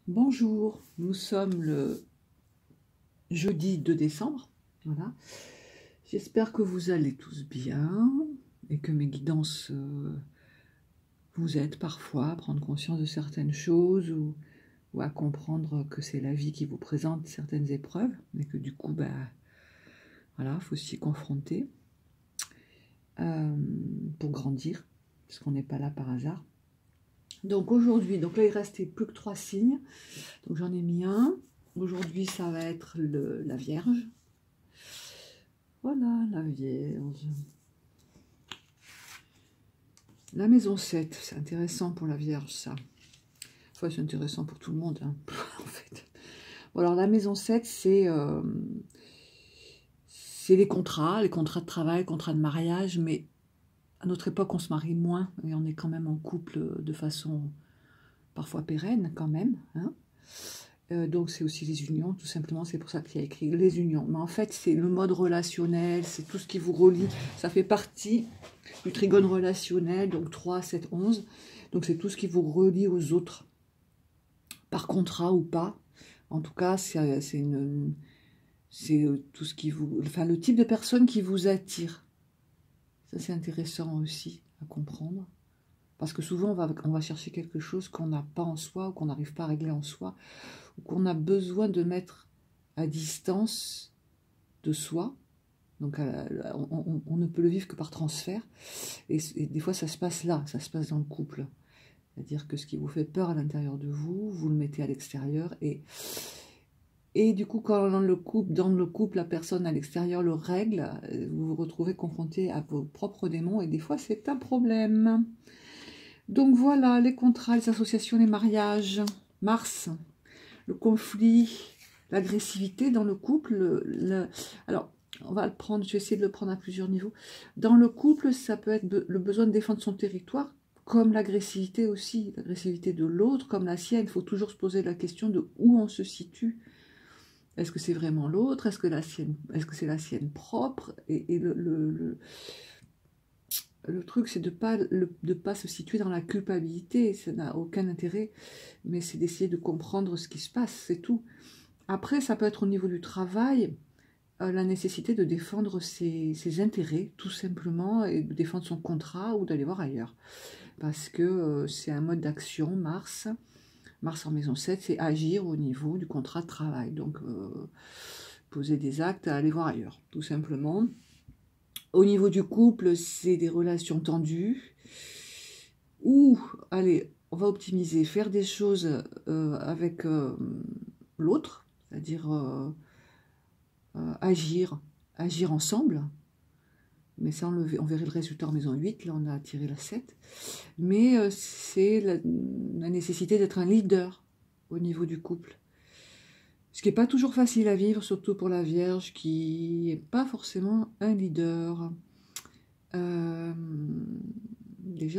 Bonjour, nous sommes le jeudi 2 décembre. Voilà. J'espère que vous allez tous bien et que mes guidances vous aident parfois à prendre conscience de certaines choses ou à comprendre que c'est la vie qui vous présente certaines épreuves et que du coup, voilà, faut s'y confronter pour grandir, parce qu'on n'est pas là par hasard. Donc aujourd'hui, donc là il restait plus que 3 signes, donc j'en ai mis un. Aujourd'hui ça va être la Vierge. Voilà, la Vierge. La maison 7, c'est intéressant pour la Vierge, ça. Enfin, c'est intéressant pour tout le monde, hein, en fait. Bon, alors, la maison 7, c'est les contrats de travail, contrats de mariage, mais à notre époque, on se marie moins, et on est quand même en couple de façon parfois pérenne, quand même, hein. Donc c'est aussi les unions, tout simplement, c'est pour ça qu'il y a écrit les unions. Mais en fait, c'est le mode relationnel, c'est tout ce qui vous relie, ça fait partie du trigone relationnel, donc 3, 7, 11. Donc c'est tout ce qui vous relie aux autres, par contrat ou pas. En tout cas, c'est tout ce qui vous... Enfin, le type de personne qui vous attire. Ça, c'est intéressant aussi à comprendre. Parce que souvent, on va chercher quelque chose qu'on n'a pas en soi, ou qu'on n'arrive pas à régler en soi, ou qu'on a besoin de mettre à distance de soi. Donc, on ne peut le vivre que par transfert. Et des fois, ça se passe là, ça se passe dans le couple. C'est-à-dire que ce qui vous fait peur à l'intérieur de vous, vous le mettez à l'extérieur. Et du coup, quand dans le couple, la personne à l'extérieur le règle, vous vous retrouvez confronté à vos propres démons. Et des fois, c'est un problème. Donc voilà, les contrats, les associations, les mariages. Mars, le conflit, l'agressivité dans le couple. Alors, on va le prendre, je vais essayer de le prendre à plusieurs niveaux. Dans le couple, ça peut être le besoin de défendre son territoire, comme l'agressivité aussi, l'agressivité de l'autre, comme la sienne. Il faut toujours se poser la question de où on se situe. Est-ce que c'est vraiment l'autre? Est-ce que c'est la sienne propre? Et le truc, c'est de pas se situer dans la culpabilité. Ça n'a aucun intérêt, mais c'est d'essayer de comprendre ce qui se passe, c'est tout. Après, ça peut être au niveau du travail, la nécessité de défendre ses intérêts, tout simplement, et de défendre son contrat ou d'aller voir ailleurs. Parce que c'est un mode d'action, Mars. Mars en maison 7, c'est agir au niveau du contrat de travail. Donc, poser des actes, aller voir ailleurs, tout simplement. Au niveau du couple, c'est des relations tendues. Ou, allez, on va optimiser, faire des choses avec l'autre, c'est-à-dire agir ensemble. Mais ça, on verrait le résultat en maison 8, là on a tiré la 7. Mais c'est la nécessité d'être un leader au niveau du couple. Ce qui n'est pas toujours facile à vivre, surtout pour la Vierge qui n'est pas forcément un leader. Déjà,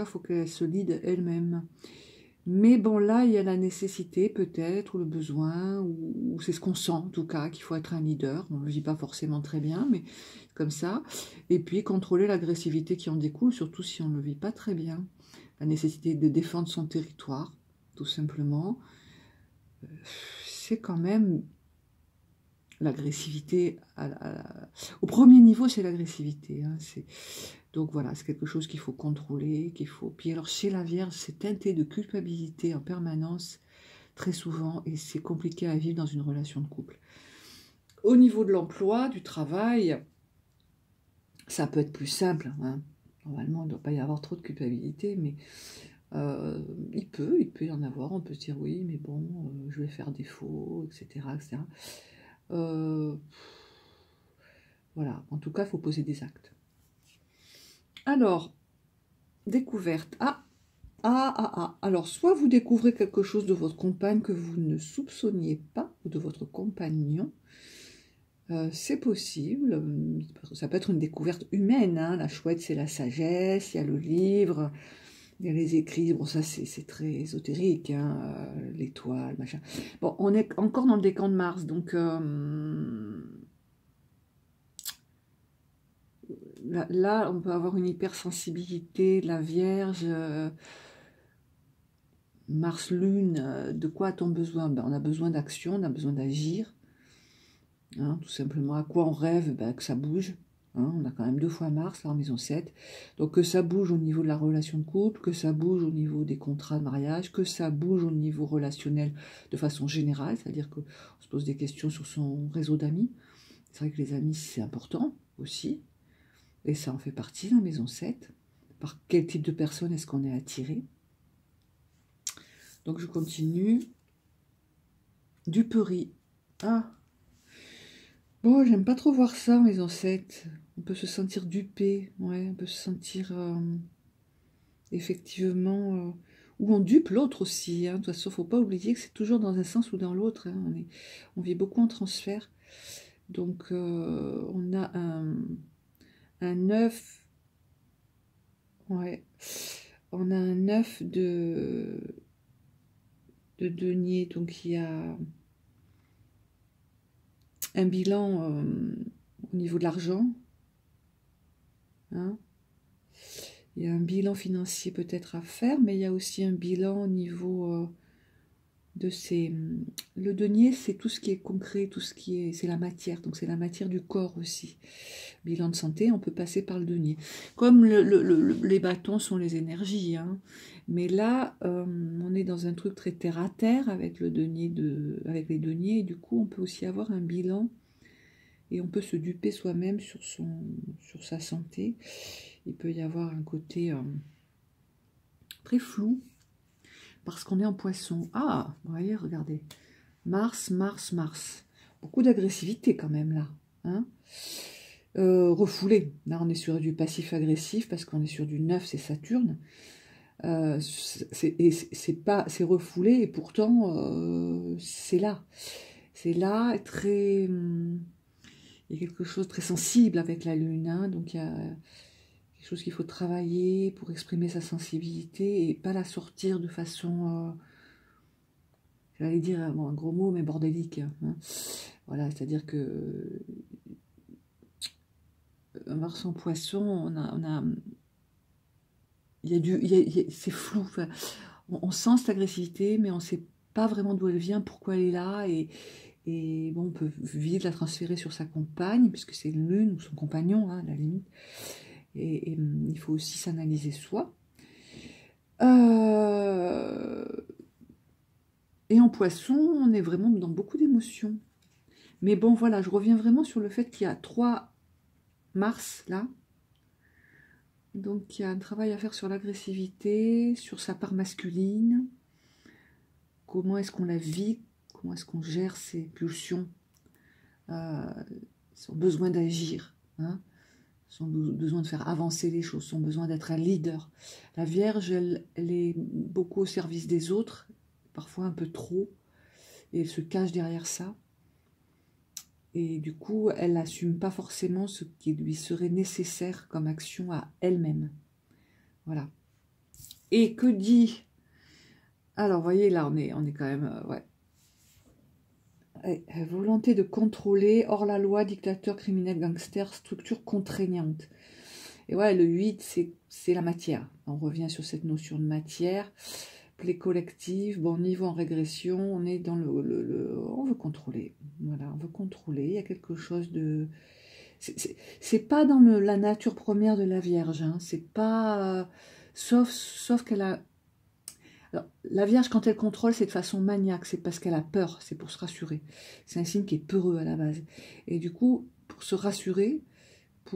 il faut qu'elle se lead elle-même. Mais bon, là, il y a la nécessité peut-être, ou le besoin, ou c'est ce qu'on sent en tout cas, qu'il faut être un leader. On ne le vit pas forcément très bien, mais comme ça. Et puis contrôler l'agressivité qui en découle, surtout si on ne le vit pas très bien. La nécessité de défendre son territoire, tout simplement. C'est quand même l'agressivité. Au premier niveau, c'est l'agressivité. Hein, donc voilà, c'est quelque chose qu'il faut contrôler, qu'il faut... Puis alors, chez la Vierge, c'est teinté de culpabilité en permanence, très souvent, et c'est compliqué à vivre dans une relation de couple. Au niveau de l'emploi, du travail, ça peut être plus simple. Hein. Normalement, il ne doit pas y avoir trop de culpabilité, mais il peut y en avoir. On peut se dire oui, mais bon, je vais faire défaut, etc. etc. Voilà, en tout cas, il faut poser des actes. Alors, découverte. Alors, soit vous découvrez quelque chose de votre compagne que vous ne soupçonniez pas, ou de votre compagnon, c'est possible. Ça peut être une découverte humaine, hein. La chouette, c'est la sagesse, il y a le livre, il y a les écrits, bon ça c'est très ésotérique, hein, l'étoile, machin. Bon, on est encore dans le décan de Mars, donc là, on peut avoir une hypersensibilité, la Vierge... Mars-Lune, de quoi a-t-on besoin? Ben, on a besoin d'action, on a besoin d'agir. Hein, tout simplement, à quoi on rêve? Ben, que ça bouge. Hein, on a quand même 2 fois Mars, là, en maison 7. Donc que ça bouge au niveau de la relation de couple, que ça bouge au niveau des contrats de mariage, que ça bouge au niveau relationnel de façon générale, c'est-à-dire qu'on se pose des questions sur son réseau d'amis. C'est vrai que les amis, c'est important aussi. Et ça en fait partie, la maison 7. Par quel type de personne est-ce qu'on est attiré? Donc je continue. Duperie. Ah, bon, j'aime pas trop voir ça en maison 7. On peut se sentir dupé, ouais, on peut se sentir effectivement... ou on dupe l'autre aussi, hein. De toute façon, faut pas oublier que c'est toujours dans un sens ou dans l'autre, hein. On vit beaucoup en transfert. Donc, on a un 9, ouais, on a un 9 de denier, donc il y a un bilan au niveau de l'argent, hein. Il y a un bilan financier peut-être à faire, mais il y a aussi un bilan au niveau de ces... Le denier, c'est tout ce qui est concret, tout ce qui est... C'est la matière, donc c'est la matière du corps aussi. Bilan de santé, on peut passer par le denier. Comme les bâtons sont les énergies, hein. Mais là, on est dans un truc très terre-à-terre avec le denier avec les deniers, et du coup, on peut aussi avoir un bilan, et on peut se duper soi-même sur sa santé. Il peut y avoir un côté très flou, parce qu'on est en poisson. Ah, vous voyez, regardez. Mars, Mars, Mars. Beaucoup d'agressivité quand même là. Hein, refoulé. Là, on est sur du passif-agressif, parce qu'on est sur du 9, c'est Saturne. C'est refoulé, et pourtant, c'est là. C'est là, très... il y a quelque chose de très sensible avec la Lune, hein, donc il y a quelque chose qu'il faut travailler pour exprimer sa sensibilité et pas la sortir de façon, j'allais dire bon, un gros mot, mais bordélique. Hein. Voilà, c'est-à-dire que Mars en poisson, c'est flou. Enfin, on sent cette agressivité, mais on ne sait pas vraiment d'où elle vient, pourquoi elle est là, et bon, on peut vite la transférer sur sa compagne, puisque c'est une lune ou son compagnon, hein, à la limite. Et il faut aussi s'analyser soi. Et en poisson, on est vraiment dans beaucoup d'émotions. Mais bon, voilà, je reviens vraiment sur le fait qu'il y a 3 Mars, là. Donc, il y a un travail à faire sur l'agressivité, sur sa part masculine. Comment est-ce qu'on la vit? Comment est-ce qu'on gère ses pulsions? Son besoin d'agir, hein, son besoin de faire avancer les choses, son besoin d'être un leader. La Vierge, elle est beaucoup au service des autres, parfois un peu trop, et elle se cache derrière ça. Et du coup, elle n'assume pas forcément ce qui lui serait nécessaire comme action à elle-même. Voilà. Et que dit... Alors, vous voyez, là, on est quand même... ouais. Volonté de contrôler, hors la loi, dictateur, criminel, gangster, structure contraignante. Et ouais, le 8, c'est la matière. On revient sur cette notion de matière. Plaie collective, bon, niveau en régression, on est dans on veut contrôler. Voilà, on veut contrôler. Il y a quelque chose de... C'est pas dans la nature première de la Vierge. Hein. C'est pas... sauf qu'elle a... Alors, la Vierge, quand elle contrôle, c'est de façon maniaque. C'est parce qu'elle a peur. C'est pour se rassurer. C'est un signe qui est peureux à la base. Et du coup, pour se rassurer, c'est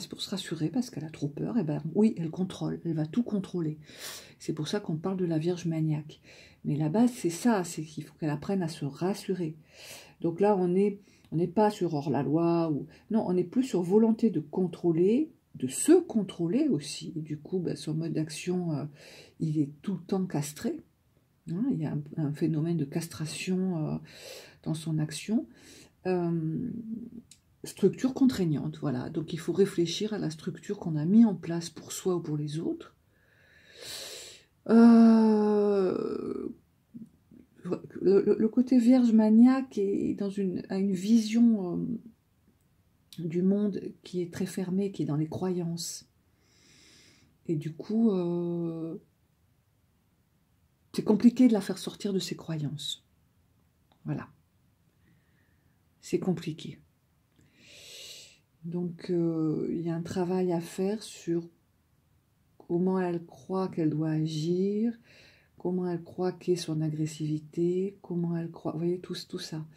pour se rassurer parce qu'elle a trop peur, et ben oui, elle contrôle, elle va tout contrôler. C'est pour ça qu'on parle de la Vierge maniaque. Mais la base, c'est ça, c'est qu'il faut qu'elle apprenne à se rassurer. Donc là, on n'est pas sur hors-la-loi, non, on est plus sur volonté de contrôler, de se contrôler aussi. Et du coup, son mode d'action, il est tout le temps castré. Hein, il y a un phénomène de castration dans son action. Structure contraignante, voilà. Donc il faut réfléchir à la structure qu'on a mis en place pour soi ou pour les autres. Le côté vierge maniaque est a une vision du monde qui est très fermée, qui est dans les croyances. Et du coup, c'est compliqué de la faire sortir de ses croyances. Voilà. C'est compliqué. Donc, il y a un travail à faire sur comment elle croit qu'elle doit agir, comment elle croit qu'est son agressivité, comment elle croit, vous voyez, tout ça.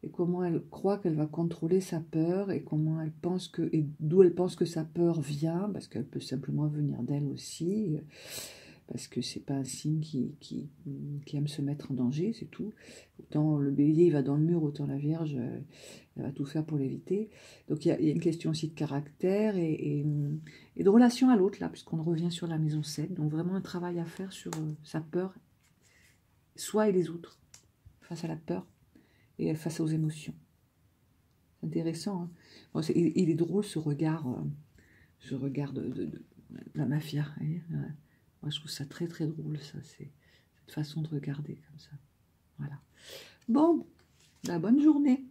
Et comment elle croit qu'elle va contrôler sa peur et comment elle pense que, et d'où elle pense que sa peur vient, parce qu'elle peut simplement venir d'elle aussi, parce que c'est pas un signe qui aime se mettre en danger, c'est tout. Autant le bélier il va dans le mur, autant la vierge elle va tout faire pour l'éviter. Donc il y a une question aussi de caractère et de relation à l'autre là, puisqu'on revient sur la maison 7. Donc vraiment un travail à faire sur sa peur, soi et les autres, face à la peur et face aux émotions. C'est intéressant. Hein, bon, il est drôle ce regard de la mafia. Moi, je trouve ça très très drôle, ça, c'est cette façon de regarder comme ça. Voilà. Bon, bonne journée.